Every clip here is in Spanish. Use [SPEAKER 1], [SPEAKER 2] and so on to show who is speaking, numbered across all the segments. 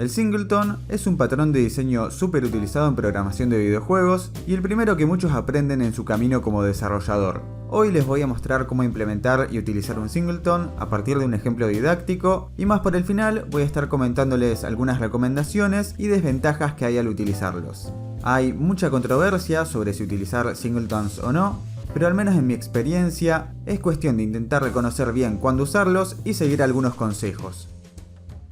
[SPEAKER 1] El singleton es un patrón de diseño súper utilizado en programación de videojuegos y el primero que muchos aprenden en su camino como desarrollador. Hoy les voy a mostrar cómo implementar y utilizar un singleton a partir de un ejemplo didáctico y más por el final voy a estar comentándoles algunas recomendaciones y desventajas que hay al utilizarlos. Hay mucha controversia sobre si utilizar singletons o no, pero al menos en mi experiencia es cuestión de intentar reconocer bien cuándo usarlos y seguir algunos consejos.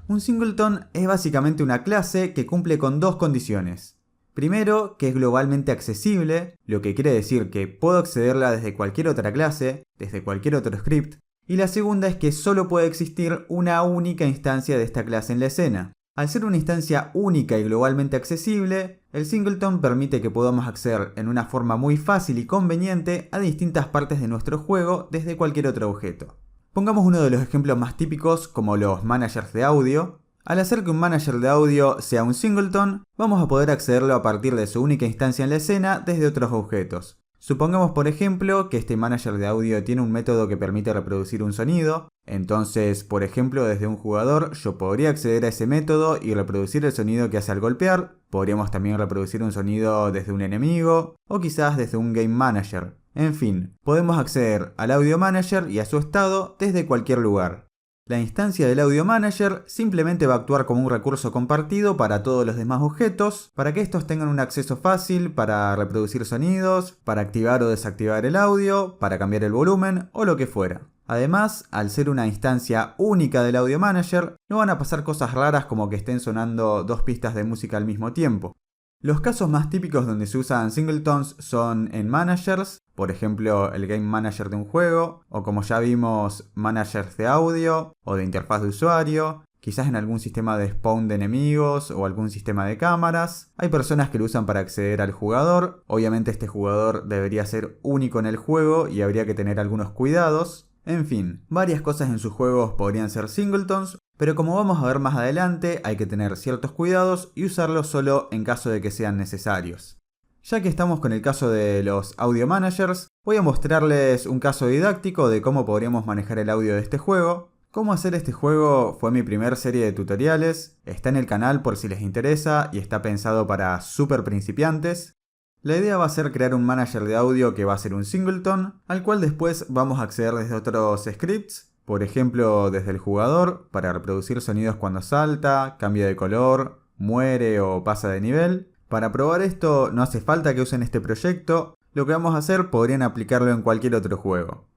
[SPEAKER 1] Un singleton es básicamente una clase que cumple con dos condiciones. Primero, que es globalmente accesible, lo que quiere decir que puedo accederla desde cualquier otra clase, desde cualquier otro script. Y la segunda es que solo puede existir una única instancia de esta clase en la escena. Al ser una instancia única y globalmente accesible, el singleton permite que podamos acceder en una forma muy fácil y conveniente a distintas partes de nuestro juego desde cualquier otro objeto. Pongamos uno de los ejemplos más típicos como los managers de audio. Al hacer que un manager de audio sea un singleton, vamos a poder accederlo a partir de su única instancia en la escena desde otros objetos. Supongamos por ejemplo que este manager de audio tiene un método que permite reproducir un sonido, entonces por ejemplo desde un jugador yo podría acceder a ese método y reproducir el sonido que hace al golpear, podríamos también reproducir un sonido desde un enemigo o quizás desde un game manager. En fin, podemos acceder al Audio Manager y a su estado desde cualquier lugar. La instancia del Audio Manager simplemente va a actuar como un recurso compartido para todos los demás objetos, para que estos tengan un acceso fácil para reproducir sonidos, para activar o desactivar el audio, para cambiar el volumen o lo que fuera. Además, al ser una instancia única del Audio Manager, no van a pasar cosas raras como que estén sonando dos pistas de música al mismo tiempo. Los casos más típicos donde se usan singletons son en managers, por ejemplo el game manager de un juego, o como ya vimos, managers de audio o de interfaz de usuario, quizás en algún sistema de spawn de enemigos o algún sistema de cámaras. Hay personas que lo usan para acceder al jugador, obviamente este jugador debería ser único en el juego y habría que tener algunos cuidados. En fin, varias cosas en sus juegos podrían ser singletons, pero como vamos a ver más adelante, hay que tener ciertos cuidados y usarlos solo en caso de que sean necesarios. Ya que estamos con el caso de los audio managers, voy a mostrarles un caso didáctico de cómo podríamos manejar el audio de este juego. Cómo hacer este juego fue mi primer serie de tutoriales, está en el canal por si les interesa y está pensado para super principiantes. La idea va a ser crear un manager de audio que va a ser un singleton, al cual después vamos a acceder desde otros scripts, por ejemplo desde el jugador, para reproducir sonidos cuando salta, cambia de color, muere o pasa de nivel. Para probar esto no hace falta que usen este proyecto, lo que vamos a hacer podrían aplicarlo en cualquier otro juego.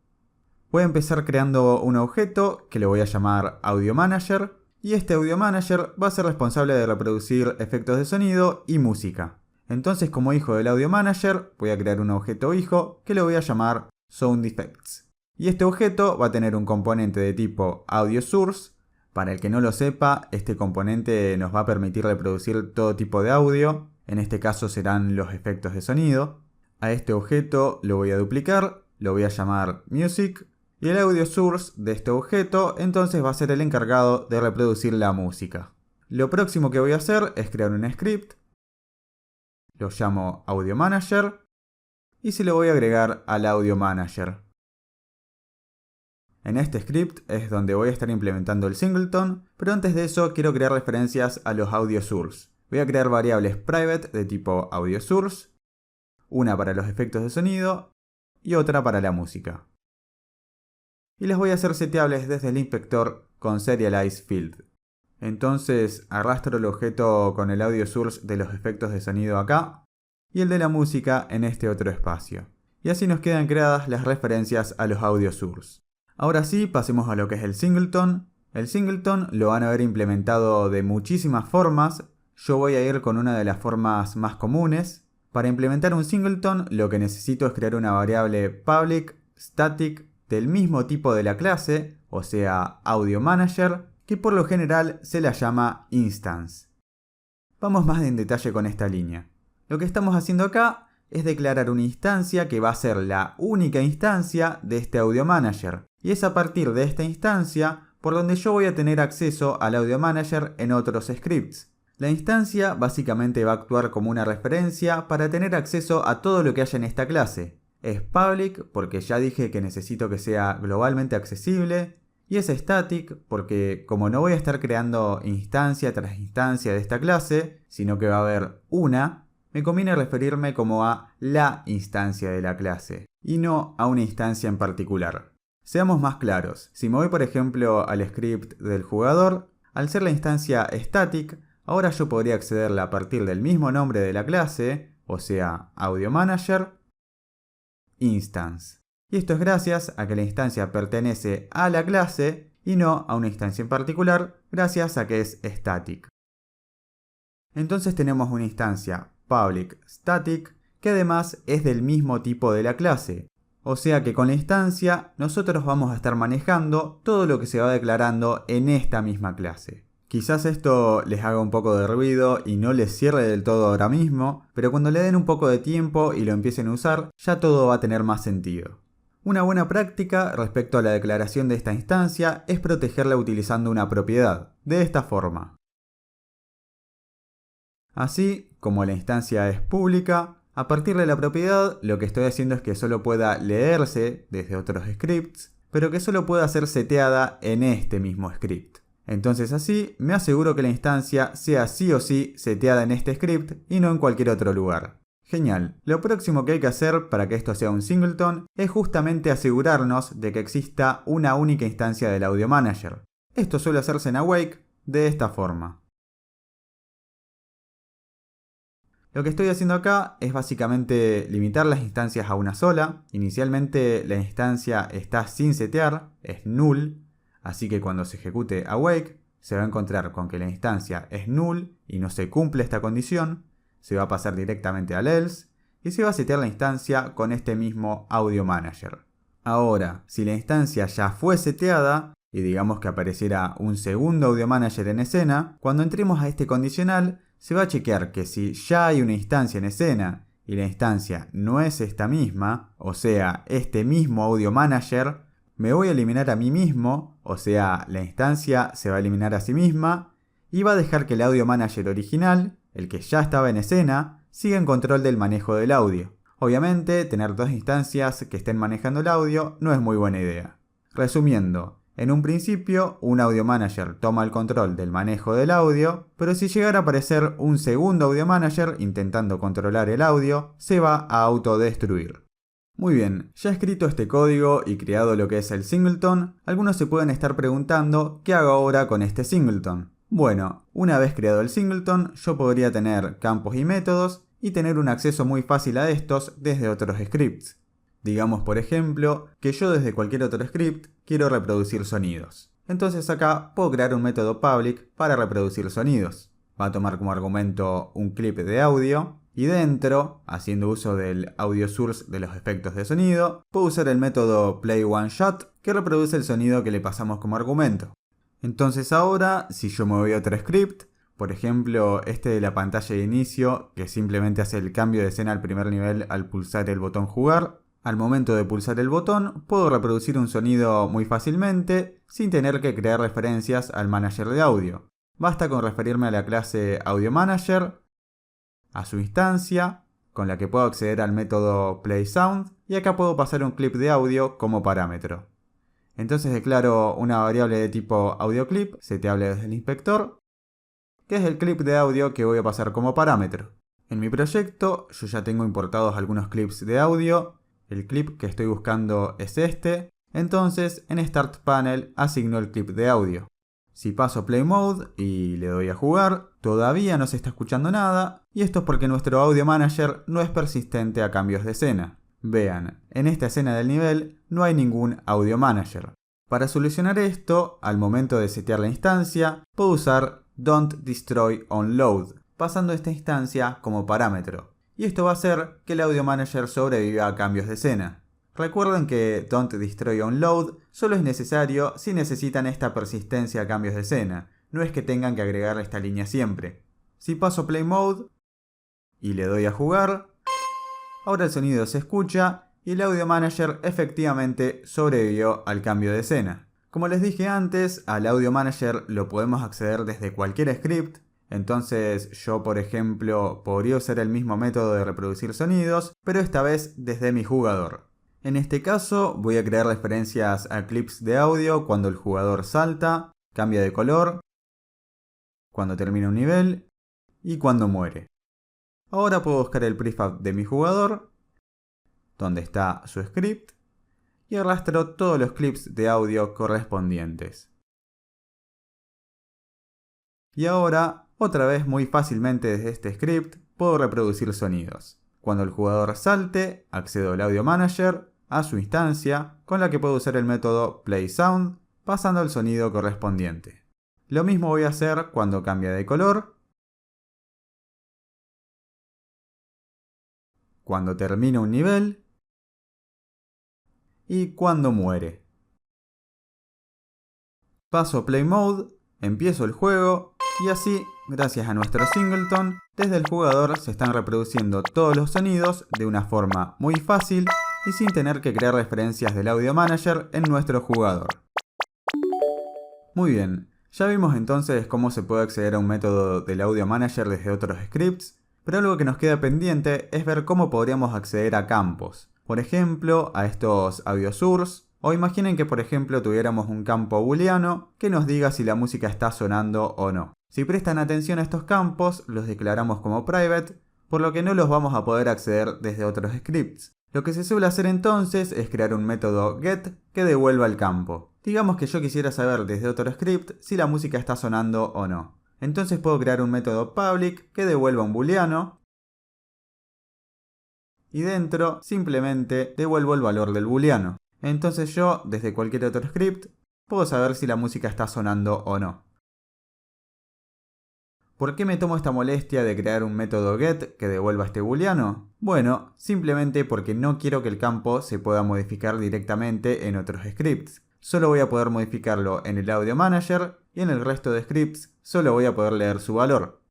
[SPEAKER 1] Voy a empezar creando un objeto que le voy a llamar Audio Manager, y este Audio Manager va a ser responsable de reproducir efectos de sonido y música. Entonces como hijo del Audio Manager voy a crear un objeto hijo que le voy a llamar Sound Effects. Y este objeto va a tener un componente de tipo Audio Source. Para el que no lo sepa, este componente nos va a permitir reproducir todo tipo de audio. En este caso serán los efectos de sonido. A este objeto lo voy a duplicar, lo voy a llamar Music. Y el Audio Source de este objeto entonces va a ser el encargado de reproducir la música. Lo próximo que voy a hacer es crear un script. Lo llamo Audio Manager y se lo voy a agregar al Audio Manager. En este script es donde voy a estar implementando el singleton, pero antes de eso quiero crear referencias a los Audio Source. Voy a crear variables private de tipo Audio Source, una para los efectos de sonido y otra para la música. Y las voy a hacer seteables desde el inspector con Serialize Field. Entonces arrastro el objeto con el audio source de los efectos de sonido acá y el de la música en este otro espacio. Y así nos quedan creadas las referencias a los audio source. Ahora sí, pasemos a lo que es el singleton. El singleton lo van a ver implementado de muchísimas formas. Yo voy a ir con una de las formas más comunes. Para implementar un singleton lo que necesito es crear una variable public static del mismo tipo de la clase, o sea, Audio Manager, que por lo general se la llama instance. Vamos más en detalle con esta línea. Lo que estamos haciendo acá es declarar una instancia que va a ser la única instancia de este Audio Manager. Y es a partir de esta instancia por donde yo voy a tener acceso al Audio Manager en otros scripts. La instancia básicamente va a actuar como una referencia para tener acceso a todo lo que haya en esta clase. Es public porque ya dije que necesito que sea globalmente accesible. Y es static porque como no voy a estar creando instancia tras instancia de esta clase, sino que va a haber una, me conviene referirme como a la instancia de la clase y no a una instancia en particular. Seamos más claros, si me voy por ejemplo al script del jugador, al ser la instancia static, ahora yo podría accederla a partir del mismo nombre de la clase, o sea, Audio Manager, Instance. Y esto es gracias a que la instancia pertenece a la clase y no a una instancia en particular, gracias a que es static. Entonces tenemos una instancia public static que además es del mismo tipo de la clase. O sea que con la instancia nosotros vamos a estar manejando todo lo que se va declarando en esta misma clase. Quizás esto les haga un poco de ruido y no les cierre del todo ahora mismo, pero cuando le den un poco de tiempo y lo empiecen a usar, ya todo va a tener más sentido. Una buena práctica respecto a la declaración de esta instancia es protegerla utilizando una propiedad, de esta forma. Así, como la instancia es pública, a partir de la propiedad lo que estoy haciendo es que solo pueda leerse desde otros scripts, pero que solo pueda ser seteada en este mismo script. Entonces así me aseguro que la instancia sea sí o sí seteada en este script y no en cualquier otro lugar. Genial. Lo próximo que hay que hacer para que esto sea un singleton es justamente asegurarnos de que exista una única instancia del Audio Manager. Esto suele hacerse en Awake de esta forma. Lo que estoy haciendo acá es básicamente limitar las instancias a una sola. Inicialmente la instancia está sin setear, es null, así que cuando se ejecute awake se va a encontrar con que la instancia es null y no se cumple esta condición. Se va a pasar directamente al else y se va a setear la instancia con este mismo Audio Manager. Ahora, si la instancia ya fue seteada y digamos que apareciera un segundo Audio Manager en escena, cuando entremos a este condicional se va a chequear que si ya hay una instancia en escena y la instancia no es esta misma, o sea, este mismo Audio Manager, me voy a eliminar a mí mismo, o sea, la instancia se va a eliminar a sí misma y va a dejar que el Audio Manager original, el que ya estaba en escena, siga en control del manejo del audio. Obviamente, tener dos instancias que estén manejando el audio no es muy buena idea. Resumiendo, en un principio, un Audio Manager toma el control del manejo del audio, pero si llegara a aparecer un segundo Audio Manager intentando controlar el audio, se va a autodestruir. Muy bien, ya escrito este código y creado lo que es el singleton, algunos se pueden estar preguntando ¿qué hago ahora con este singleton? Bueno, una vez creado el singleton, yo podría tener campos y métodos y tener un acceso muy fácil a estos desde otros scripts. Digamos, por ejemplo, que yo desde cualquier otro script quiero reproducir sonidos. Entonces acá puedo crear un método public para reproducir sonidos. Va a tomar como argumento un clip de audio y dentro, haciendo uso del audio source de los efectos de sonido, puedo usar el método playOneShot que reproduce el sonido que le pasamos como argumento. Entonces ahora, si yo me voy a otro script, por ejemplo este de la pantalla de inicio que simplemente hace el cambio de escena al primer nivel al pulsar el botón jugar, al momento de pulsar el botón puedo reproducir un sonido muy fácilmente sin tener que crear referencias al manager de audio. Basta con referirme a la clase Audio Manager, a su instancia, con la que puedo acceder al método playSound y acá puedo pasar un clip de audio como parámetro. Entonces declaro una variable de tipo AudioClip, seteable desde el inspector, que es el clip de audio que voy a pasar como parámetro. En mi proyecto yo ya tengo importados algunos clips de audio. El clip que estoy buscando es este, entonces en Start Panel asigno el clip de audio. Si paso Play Mode y le doy a jugar, todavía no se está escuchando nada, y esto es porque nuestro Audio Manager no es persistente a cambios de escena. Vean, en esta escena del nivel no hay ningún Audio Manager. Para solucionar esto, al momento de setear la instancia, puedo usar Don't Destroy on Load, pasando esta instancia como parámetro. Y esto va a hacer que el Audio Manager sobreviva a cambios de escena. Recuerden que Don't Destroy on Load solo es necesario si necesitan esta persistencia a cambios de escena, no es que tengan que agregar esta línea siempre. Si paso Play Mode y le doy a jugar, ahora el sonido se escucha y el Audio Manager efectivamente sobrevivió al cambio de escena. Como les dije antes, al Audio Manager lo podemos acceder desde cualquier script. Entonces yo, por ejemplo, podría usar el mismo método de reproducir sonidos, pero esta vez desde mi jugador. En este caso voy a crear referencias a clips de audio cuando el jugador salta, cambia de color, cuando termina un nivel y cuando muere. Ahora puedo buscar el prefab de mi jugador, donde está su script, y arrastro todos los clips de audio correspondientes. Y ahora, otra vez muy fácilmente desde este script, puedo reproducir sonidos. Cuando el jugador salte, accedo al Audio Manager, a su instancia, con la que puedo usar el método playSound, pasando el sonido correspondiente. Lo mismo voy a hacer cuando cambia de color, cuando termina un nivel y cuando muere. Paso Play Mode, empiezo el juego y así, gracias a nuestro singleton, desde el jugador se están reproduciendo todos los sonidos de una forma muy fácil y sin tener que crear referencias del Audio Manager en nuestro jugador. Muy bien, ya vimos entonces cómo se puede acceder a un método del Audio Manager desde otros scripts, pero algo que nos queda pendiente es ver cómo podríamos acceder a campos. Por ejemplo, a estos audio source, o imaginen que por ejemplo tuviéramos un campo booleano que nos diga si la música está sonando o no. Si prestan atención a estos campos, los declaramos como private, por lo que no los vamos a poder acceder desde otros scripts. Lo que se suele hacer entonces es crear un método get que devuelva el campo. Digamos que yo quisiera saber desde otro script si la música está sonando o no. Entonces puedo crear un método public que devuelva un booleano y dentro simplemente devuelvo el valor del booleano. Entonces yo, desde cualquier otro script, puedo saber si la música está sonando o no. ¿Por qué me tomo esta molestia de crear un método get que devuelva este booleano? Bueno, simplemente porque no quiero que el campo se pueda modificar directamente en otros scripts. Solo voy a poder modificarlo en el Audio Manager y en el resto de scripts solo voy a poder leer su valor.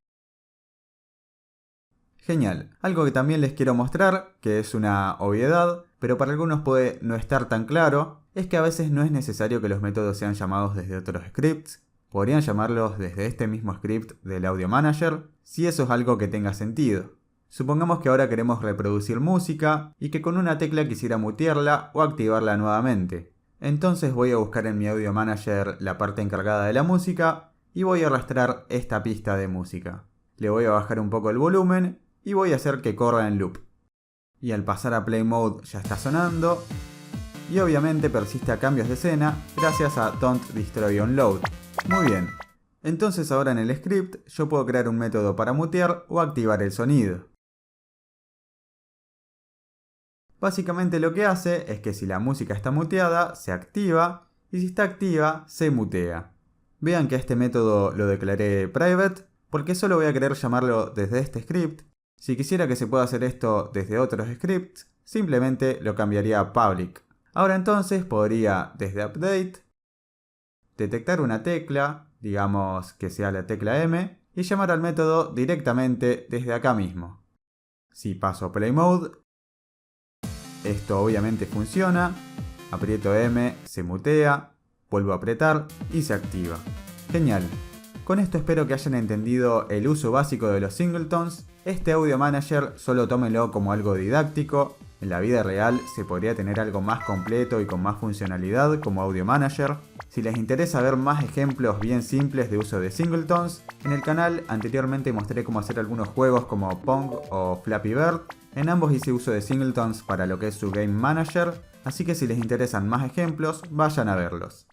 [SPEAKER 1] Genial. Algo que también les quiero mostrar, que es una obviedad, pero para algunos puede no estar tan claro, es que a veces no es necesario que los métodos sean llamados desde otros scripts. Podrían llamarlos desde este mismo script del Audio Manager, si eso es algo que tenga sentido. Supongamos que ahora queremos reproducir música y que con una tecla quisiera mutearla o activarla nuevamente. Entonces voy a buscar en mi Audio Manager la parte encargada de la música y voy a arrastrar esta pista de música. Le voy a bajar un poco el volumen y voy a hacer que corra en loop. Y al pasar a Play Mode ya está sonando y obviamente persiste a cambios de escena gracias a Don't Destroy On Load. Muy bien, entonces ahora en el script yo puedo crear un método para mutear o activar el sonido. Básicamente lo que hace es que si la música está muteada, se activa, y si está activa, se mutea. Vean que a este método lo declaré private, porque solo voy a querer llamarlo desde este script. Si quisiera que se pueda hacer esto desde otros scripts, simplemente lo cambiaría a public. Ahora entonces podría, desde update, detectar una tecla, digamos que sea la tecla M, y llamar al método directamente desde acá mismo. Si paso Play Mode, esto obviamente funciona, aprieto M, se mutea, vuelvo a apretar y se activa. Genial. Con esto espero que hayan entendido el uso básico de los singletons. Este Audio Manager solo tómenlo como algo didáctico. En la vida real se podría tener algo más completo y con más funcionalidad como Audio Manager. Si les interesa ver más ejemplos bien simples de uso de singletons, en el canal anteriormente mostré cómo hacer algunos juegos como Pong o Flappy Bird. En ambos hice uso de singletons para lo que es su Game Manager, así que si les interesan más ejemplos, vayan a verlos.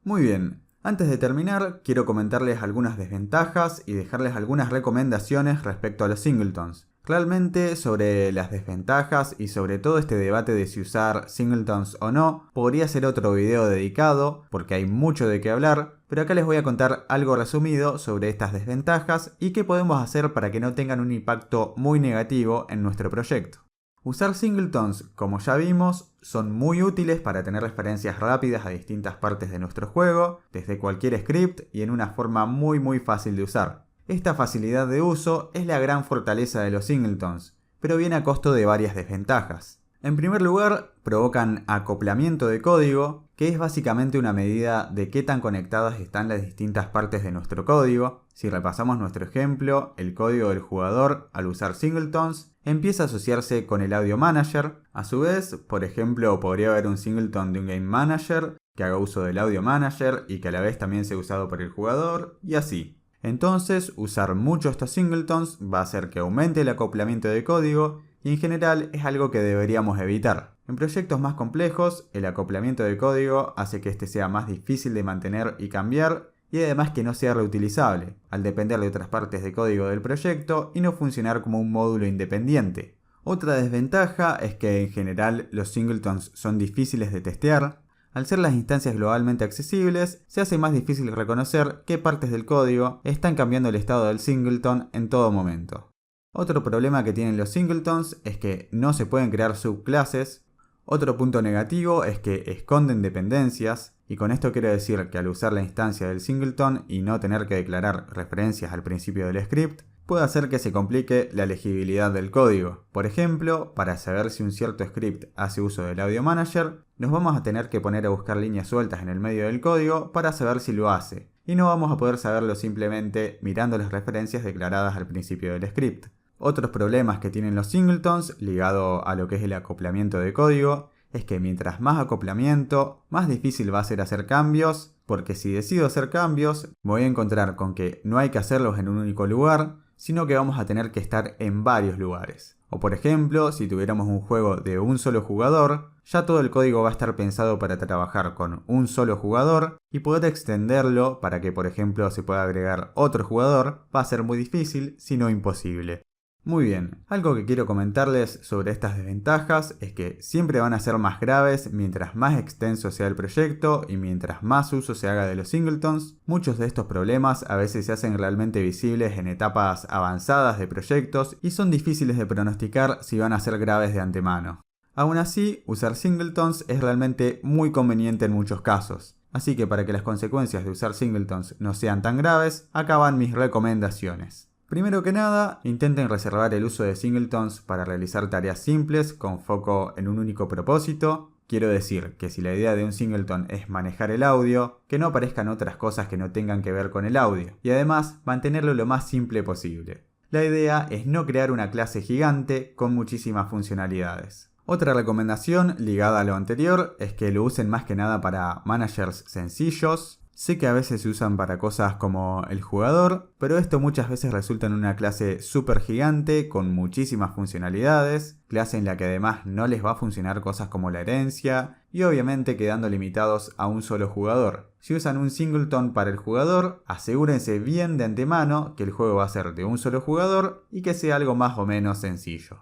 [SPEAKER 1] Muy bien, antes de terminar, quiero comentarles algunas desventajas y dejarles algunas recomendaciones respecto a los singletons. Realmente sobre las desventajas y sobre todo este debate de si usar singletons o no, podría ser otro video dedicado porque hay mucho de qué hablar, pero acá les voy a contar algo resumido sobre estas desventajas y qué podemos hacer para que no tengan un impacto muy negativo en nuestro proyecto. Usar singletons, como ya vimos, son muy útiles para tener referencias rápidas a distintas partes de nuestro juego, desde cualquier script y en una forma muy fácil de usar. Esta facilidad de uso es la gran fortaleza de los singletons, pero viene a costo de varias desventajas. En primer lugar, provocan acoplamiento de código, que es básicamente una medida de qué tan conectadas están las distintas partes de nuestro código. Si repasamos nuestro ejemplo, el código del jugador, al usar singletons, empieza a asociarse con el Audio Manager. A su vez, por ejemplo, podría haber un singleton de un Game Manager que haga uso del Audio Manager y que a la vez también sea usado por el jugador, y así. Entonces, usar mucho estos singletons va a hacer que aumente el acoplamiento de código y en general es algo que deberíamos evitar. En proyectos más complejos, el acoplamiento de código hace que este sea más difícil de mantener y cambiar, y además que no sea reutilizable, al depender de otras partes de código del proyecto y no funcionar como un módulo independiente. Otra desventaja es que en general los singletons son difíciles de testear. Al ser las instancias globalmente accesibles, se hace más difícil reconocer qué partes del código están cambiando el estado del singleton en todo momento. Otro problema que tienen los singletons es que no se pueden crear subclases. Otro punto negativo es que esconden dependencias, y con esto quiero decir que al usar la instancia del singleton y no tener que declarar referencias al principio del script, puede hacer que se complique la legibilidad del código. Por ejemplo, para saber si un cierto script hace uso del Audio Manager, nos vamos a tener que poner a buscar líneas sueltas en el medio del código para saber si lo hace, y no vamos a poder saberlo simplemente mirando las referencias declaradas al principio del script. Otros problemas que tienen los singletons, ligado a lo que es el acoplamiento de código, es que mientras más acoplamiento, más difícil va a ser hacer cambios, porque si decido hacer cambios, me voy a encontrar con que no hay que hacerlos en un único lugar, sino que vamos a tener que estar en varios lugares. O por ejemplo, si tuviéramos un juego de un solo jugador, ya todo el código va a estar pensado para trabajar con un solo jugador, y poder extenderlo para que por ejemplo se pueda agregar otro jugador va a ser muy difícil, si no imposible. Muy bien, algo que quiero comentarles sobre estas desventajas es que siempre van a ser más graves mientras más extenso sea el proyecto y mientras más uso se haga de los singletons. Muchos de estos problemas a veces se hacen realmente visibles en etapas avanzadas de proyectos y son difíciles de pronosticar si van a ser graves de antemano. Aún así, usar singletons es realmente muy conveniente en muchos casos. Así que para que las consecuencias de usar singletons no sean tan graves, acá van mis recomendaciones. Primero que nada, intenten reservar el uso de singletons para realizar tareas simples con foco en un único propósito. Quiero decir que si la idea de un singleton es manejar el audio, que no aparezcan otras cosas que no tengan que ver con el audio, y además mantenerlo lo más simple posible. La idea es no crear una clase gigante con muchísimas funcionalidades. Otra recomendación ligada a lo anterior es que lo usen más que nada para managers sencillos. Sé que a veces se usan para cosas como el jugador, pero esto muchas veces resulta en una clase súper gigante con muchísimas funcionalidades, clase en la que además no les va a funcionar cosas como la herencia y obviamente quedando limitados a un solo jugador. Si usan un singleton para el jugador, asegúrense bien de antemano que el juego va a ser de un solo jugador y que sea algo más o menos sencillo.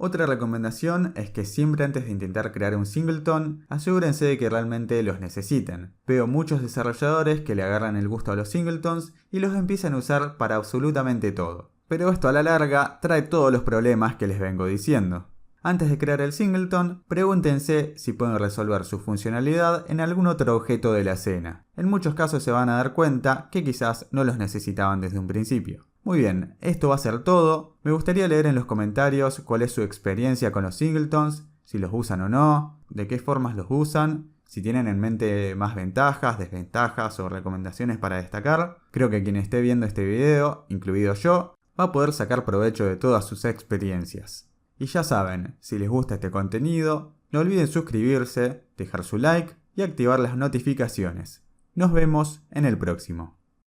[SPEAKER 1] Otra recomendación es que siempre antes de intentar crear un singleton, asegúrense de que realmente los necesiten. Veo muchos desarrolladores que le agarran el gusto a los singletons y los empiezan a usar para absolutamente todo. Pero esto a la larga trae todos los problemas que les vengo diciendo. Antes de crear el singleton, pregúntense si pueden resolver su funcionalidad en algún otro objeto de la escena. En muchos casos se van a dar cuenta que quizás no los necesitaban desde un principio. Muy bien, esto va a ser todo. Me gustaría leer en los comentarios cuál es su experiencia con los singletons, si los usan o no, de qué formas los usan, si tienen en mente más ventajas, desventajas o recomendaciones para destacar. Creo que quien esté viendo este video, incluido yo, va a poder sacar provecho de todas sus experiencias. Y ya saben, si les gusta este contenido, no olviden suscribirse, dejar su like y activar las notificaciones. Nos vemos en el próximo.